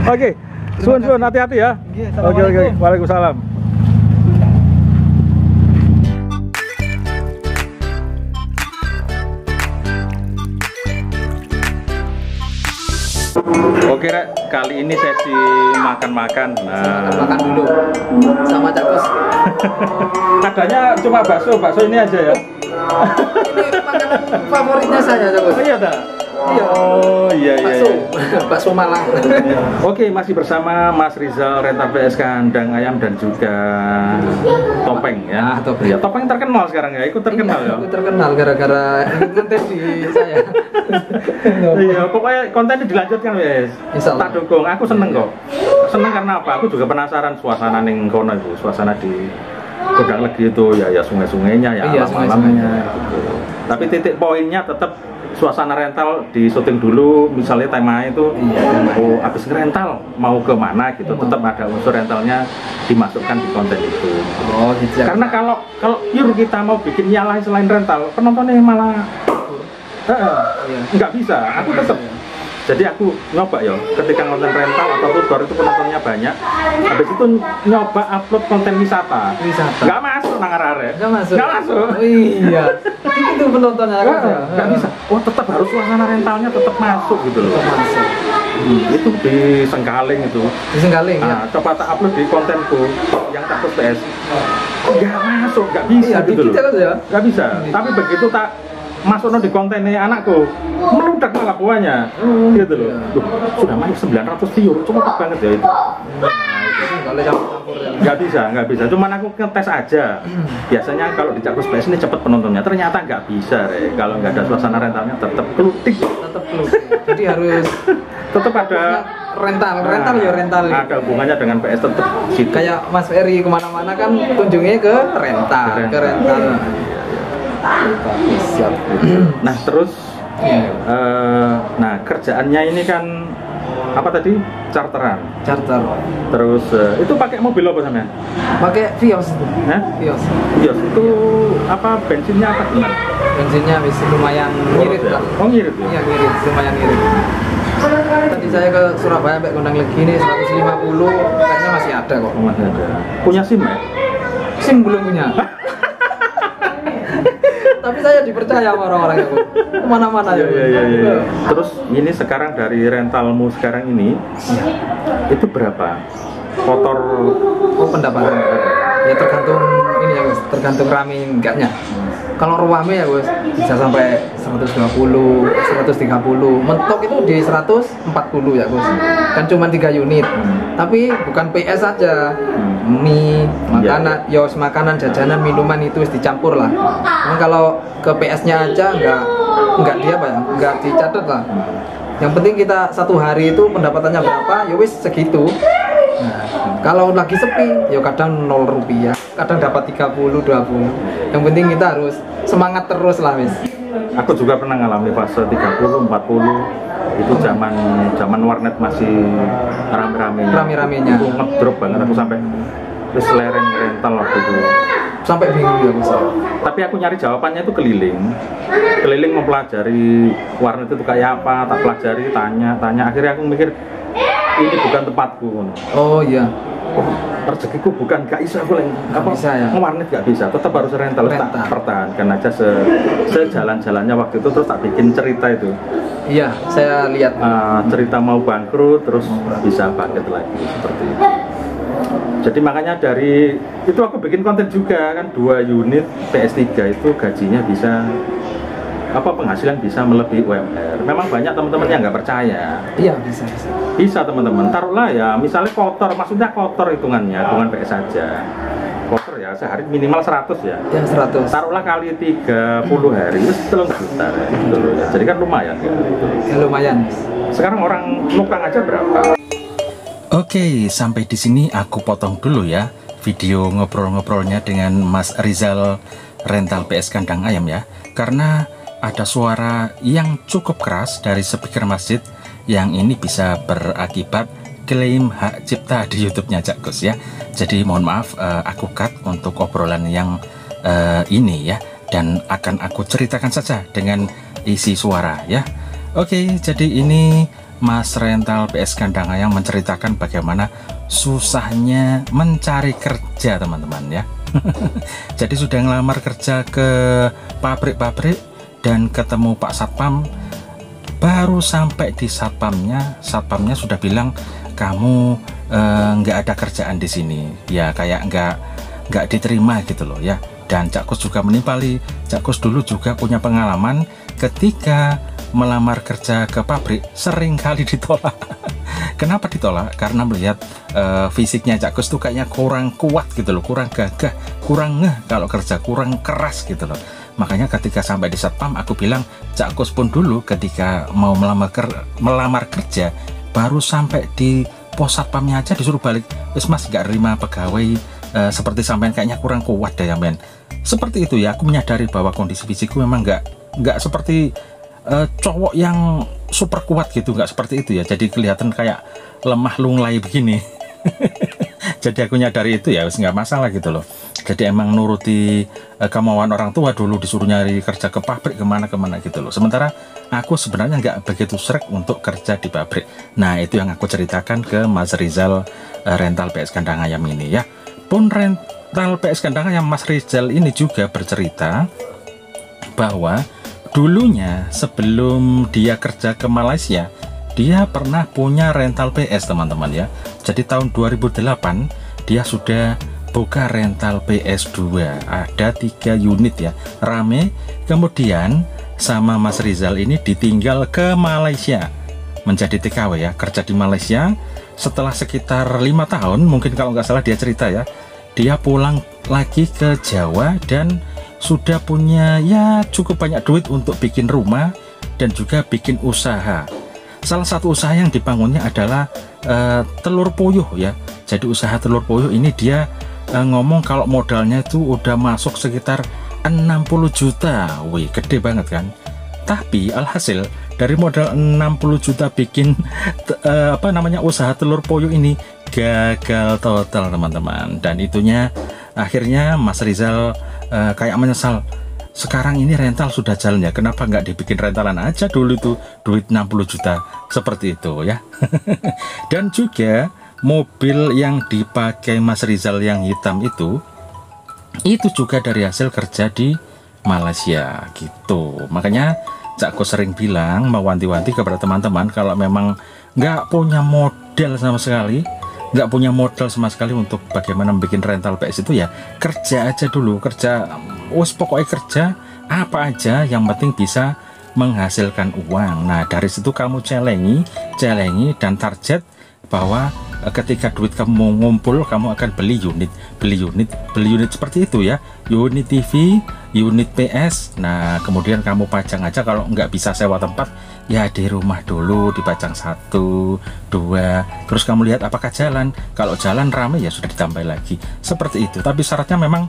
Oke, suun hati-hati ya. Oke, waalaikumsalam. Oke Rek, kali ini sesi makan-makan. Nah, makan dulu sama Cak Gus. Adanya cuma bakso ini aja ya. Ini makanan favoritnya saya, Cak Gus. Oh iya dah. Iya. Oh iya. Bakso Malang. Oke, masih bersama Mas Rizal Rental PS Kandang Ayam dan juga Topeng ya. Topeng. Ya, Topeng terkenal sekarang ya, ikut terkenal ya. Ikut terkenal gara-gara ngetes di saya. Iya, pokoknya kontennya dilanjutkan guys. Tak dukung, aku seneng kok. Seneng karena apa? Aku juga penasaran suasana ning kono itu, suasana di Kodang Legi itu ya sungai-sungainya ya, alam-alamnya gitu. Tapi titik poinnya tetap suasana rental di syuting dulu, misalnya tema itu habis ngerental mau ke mana gitu, tetap ada unsur rentalnya dimasukkan di konten itu. Oh gitu ya. Karena kalau pure kita mau bikin nyalahin selain rental, penontonnya malah nggak bisa. Aku tetap. Jadi aku nyoba ya, ketika konten rental atau tutor itu penontonnya banyak, habis itu nyoba upload konten wisata. Nggak masuk nang arek. Nggak masuk. Oh, iya. Itu penontonnya nggak bisa. Oh tetap harus suasana rentalnya tetap masuk gitu loh. Masuk. Itu di Sengkaling itu. Di Sengkaling. Nah, coba tak upload di kontenku yang takut PS. Nggak masuk, nggak bisa gitu loh. Nggak bisa. Tapi begitu tak masuk di kontennya anakku, meludak malah buahnya, gitu loh. Sudah main 900 view, cepet banget ya itu. Nggak bisa. Cuman aku ngetes aja. Biasanya kalau di Cak Gus PS ini cepet penontonnya, ternyata nggak bisa, Re. Kalau nggak ada suasana rentalnya tetap kelutik. Jadi harus tetap ada rental ya rental. Ada hubungannya dengan PS tetap. Gitu. Kayak Mas Ferry kemana-mana kan kunjungnya ke rental. Siap. Nah terus nah kerjaannya ini kan apa tadi, charter. Terus itu pakai mobil apa sampean? Pakai Vios. Vios itu apa, bensinnya apa gimana? Bensinnya lumayan ngirit lah. Oh ngirit ya? Iya ngirit, lumayan ngirit. Tadi saya ke Surabaya sampai Kodang Legi ini 150, kayaknya masih ada kok. Masih ada. Punya SIM ya? SIM belum punya. Tapi saya dipercaya sama orang-orang itu kemana-mana ya. Terus ini sekarang dari rentalmu sekarang ini itu berapa kotor? Oh pendapatan ya tergantung ini ya Gus, tergantung rame enggaknya. Kalau ruame ya Gus bisa sampai 120, 130. Mentok itu di 140 ya Gus. Kan cuma 3 unit. Tapi bukan PS saja. Mie, makanan, makanan, jajanan, minuman itu dicampur lah. Cuman kalau ke PS-nya aja enggak dia apa ya? Enggak dicatat lah. Yang penting kita satu hari itu pendapatannya berapa, ya wis segitu. Kalau lagi sepi, ya kadang 0 rupiah, kadang dapat 30, 20. Yang penting kita harus semangat terus lah, wis. Aku juga pernah ngalami fase 30, 40. Itu zaman warnet masih rame-ramenya. Itu ngedrop banget, aku sampai terus lereng rental waktu itu. Sampai bingung ya Mas. Tapi aku nyari jawabannya itu keliling mempelajari warnet itu kayak apa, tak pelajari, tanya. Akhirnya aku mikir ini bukan tempatku. Oh iya. Rezekiku bukan, gak bisa aku bisa ya. Warnet gak bisa, tetap harus rental. Tak pertahankan aja sejalan-jalannya waktu itu, terus tak bikin cerita itu. Iya, saya lihat cerita mau bangkrut terus bisa bangkit lagi seperti itu. Jadi makanya dari itu aku bikin konten juga kan, 2 unit PS3 itu gajinya bisa penghasilan bisa melebihi UMR. Memang banyak teman-teman yang nggak percaya. Iya bisa teman-teman. Taruhlah ya, misalnya kotor, maksudnya kotor hitungan PS saja. Kotor ya sehari minimal 100 ya. Ya 100. Taruhlah kali 30 hari itu 3 juta gitu loh. Jadi kan lumayan ya. Ya lumayan. Sekarang orang nukang aja berapa? Oke, sampai di sini aku potong dulu ya video ngobrol-ngobrolnya dengan Mas Rizal Rental PS Kandang Ayam ya. Karena ada suara yang cukup keras dari speaker masjid yang ini bisa berakibat klaim hak cipta di YouTube-nya Cak Gus ya. Jadi mohon maaf, aku cut untuk obrolan yang ini ya, dan akan aku ceritakan saja dengan isi suara ya. Oke, jadi ini Mas rental PS Kandang Ayam menceritakan bagaimana susahnya mencari kerja teman-teman ya. Jadi sudah ngelamar kerja ke pabrik-pabrik dan ketemu Pak Satpam, baru sampai di satpamnya sudah bilang kamu nggak ada kerjaan di sini ya, kayak nggak diterima gitu loh ya. Dan Cak Kus juga menimpali, Cak Kus dulu juga punya pengalaman ketika melamar kerja ke pabrik sering kali ditolak. Kenapa ditolak? Karena melihat fisiknya Cak Kus tuh kayaknya kurang kuat gitu loh, kurang gagah, kurang ngeh kalau kerja, kurang keras gitu loh. Makanya ketika sampai di satpam aku bilang, Cak Kus pun dulu ketika mau melamar kerja baru sampai di pos satpamnya aja disuruh balik, wis mas gak terima pegawai seperti sampean kayaknya kurang kuat deh ya men. Seperti itu ya, aku menyadari bahwa kondisi fisikku memang nggak seperti cowok yang super kuat gitu, nggak seperti itu ya. Jadi kelihatan kayak lemah lunglai begini. Jadi aku nyadari itu ya, wis nggak masalah gitu loh. Jadi emang nuruti kemauan orang tua dulu, disuruh nyari kerja ke pabrik kemana-kemana gitu loh. Sementara aku sebenarnya nggak begitu srek untuk kerja di pabrik. Nah itu yang aku ceritakan ke Mas Rizal rental PS Kandang Ayam ini ya. Pun rental PS Kandang Ayam Mas Rizal ini juga bercerita bahwa dulunya sebelum dia kerja ke Malaysia, dia pernah punya rental PS teman-teman ya. Jadi tahun 2008 dia sudah buka rental PS2, ada 3 unit ya, rame. Kemudian sama Mas Rizal ini ditinggal ke Malaysia menjadi TKW ya, kerja di Malaysia. Setelah sekitar 5 tahun mungkin kalau nggak salah dia cerita ya, dia pulang lagi ke Jawa dan sudah punya ya cukup banyak duit untuk bikin rumah dan juga bikin usaha. Salah satu usaha yang dibangunnya adalah telur puyuh ya. Jadi usaha telur puyuh ini dia ngomong kalau modalnya itu udah masuk sekitar 60 juta. Wih, gede banget kan. Tapi alhasil dari modal 60 juta bikin usaha telur puyuh ini gagal total teman-teman. Dan itunya akhirnya Mas Rizal kayak menyesal, sekarang ini rental sudah jalan ya, kenapa nggak dibikin rentalan aja dulu itu, duit 60 juta seperti itu ya. Dan juga mobil yang dipakai Mas Rizal yang hitam itu juga dari hasil kerja di Malaysia gitu. Makanya Cak Kus sering bilang, mewanti-wanti kepada teman-teman kalau memang nggak punya modal sama sekali, nggak punya modal sama sekali untuk bagaimana bikin rental PS itu ya, kerja aja dulu, kerja pokoknya kerja apa aja yang penting bisa menghasilkan uang. Nah dari situ kamu celengi dan target bahwa ketika duit kamu ngumpul kamu akan beli unit seperti itu ya, unit TV, unit PS. Nah kemudian kamu pajang aja, kalau nggak bisa sewa tempat ya di rumah dulu dipajang 1, 2, terus kamu lihat apakah jalan. Kalau jalan rame ya sudah ditambah lagi seperti itu. Tapi syaratnya memang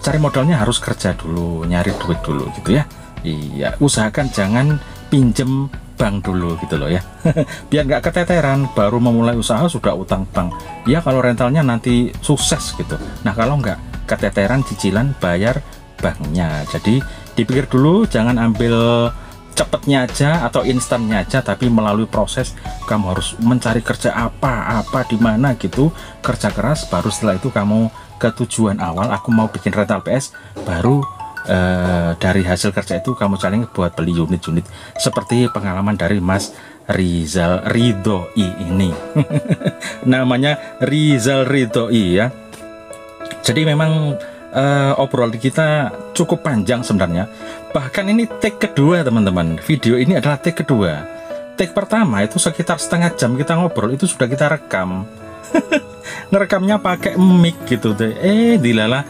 cari modalnya harus kerja dulu, nyari duit dulu gitu ya. Iya, usahakan jangan pinjem bank dulu gitu loh ya. Biar nggak keteteran baru memulai usaha sudah utang bank ya. Kalau rentalnya nanti sukses gitu, nah kalau nggak keteteran cicilan bayar banknya. Jadi dipikir dulu, jangan ambil cepetnya aja atau instannya aja, tapi melalui proses kamu harus mencari kerja apa di mana gitu, kerja keras, baru setelah itu kamu ke tujuan awal, aku mau bikin rental PS, baru dari hasil kerja itu kamu challenge buat beli unit-unit seperti pengalaman dari Mas Rizal Ridhoi ini. Namanya Rizal Ridhoi ya. Jadi memang obrolan kita cukup panjang sebenarnya. Bahkan ini take kedua teman-teman. Video ini adalah take kedua. Take pertama itu sekitar setengah jam kita ngobrol, itu sudah kita rekam. Ngerekamnya pakai mic gitu deh. Dilala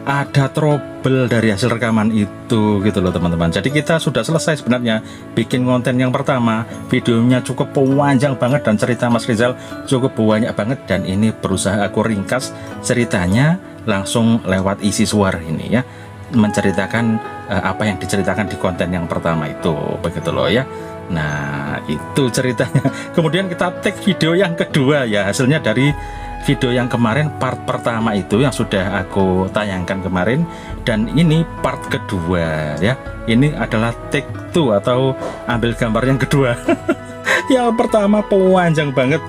ada trouble dari hasil rekaman itu gitu loh teman-teman. Jadi kita sudah selesai sebenarnya bikin konten yang pertama. Videonya cukup panjang banget dan cerita Mas Rizal cukup banyak banget, dan ini berusaha aku ringkas ceritanya langsung lewat isi suara ini ya, menceritakan apa yang diceritakan di konten yang pertama itu begitu loh ya. Nah itu ceritanya. Kemudian kita take video yang kedua ya, hasilnya dari video yang kemarin part pertama itu yang sudah aku tayangkan kemarin, dan ini part kedua ya. Ini adalah take 2 atau ambil gambar yang kedua. Yang pertama panjang banget,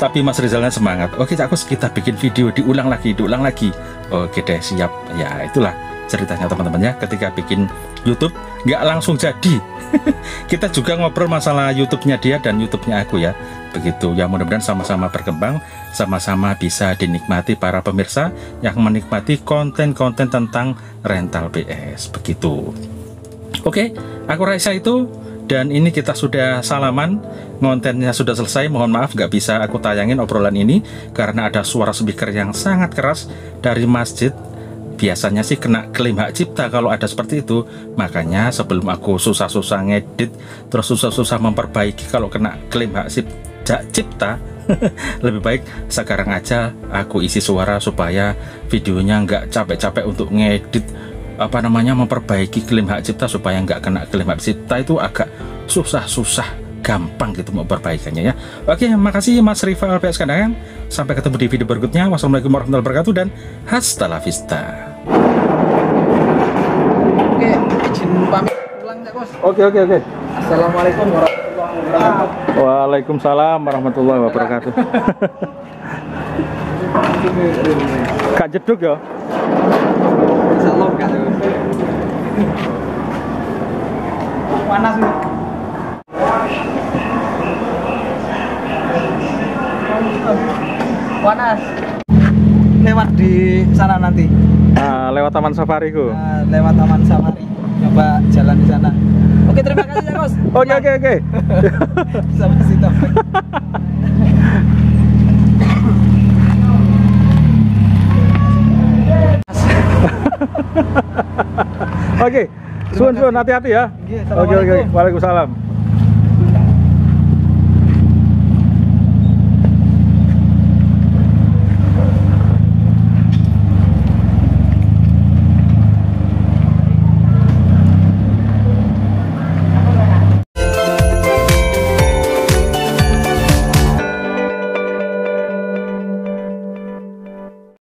tapi Mas Rizalnya semangat. Oke, kita bikin video, diulang lagi. Oke deh, siap. Ya itulah ceritanya teman-teman ya, ketika bikin YouTube nggak langsung jadi. Kita juga ngobrol masalah YouTube-nya dia dan YouTube-nya aku ya. Begitu ya, mudah-mudahan sama-sama berkembang, sama-sama bisa dinikmati para pemirsa yang menikmati konten-konten tentang rental PS. Begitu. Oke, aku Raisa itu, dan ini kita sudah salaman, kontennya sudah selesai. Mohon maaf nggak bisa aku tayangin obrolan ini karena ada suara speaker yang sangat keras dari masjid. Biasanya sih kena klaim hak cipta kalau ada seperti itu. Makanya sebelum aku susah-susah ngedit, terus susah-susah memperbaiki kalau kena klaim hak cipta, lebih baik sekarang aja aku isi suara supaya videonya nggak capek-capek untuk ngedit, memperbaiki klaim hak cipta supaya nggak kena klaim hak cipta. Itu agak susah-susah, gampang gitu mau perbaikannya ya. Oke, makasih Mas Rival PS Kandangan. Sampai ketemu di video berikutnya. Wassalamualaikum warahmatullahi wabarakatuh dan hasta la vista. Oke, izin pamit pulang ya Bos. Oke. Assalamualaikum warahmatullahi wabarakatuh. Waalaikumsalam warahmatullahi wabarakatuh. Kak jeduk ya. Salam Kak. Panas nih. Panas. Lewat di sana nanti. Lewat Taman Safari ku. Lewat Taman Safari. Coba jalan di sana. Oke, terima kasih ya, Bos. Oke. Sama si Taufik. Oke. Suun, hati-hati ya. Oke. Waalaikumsalam.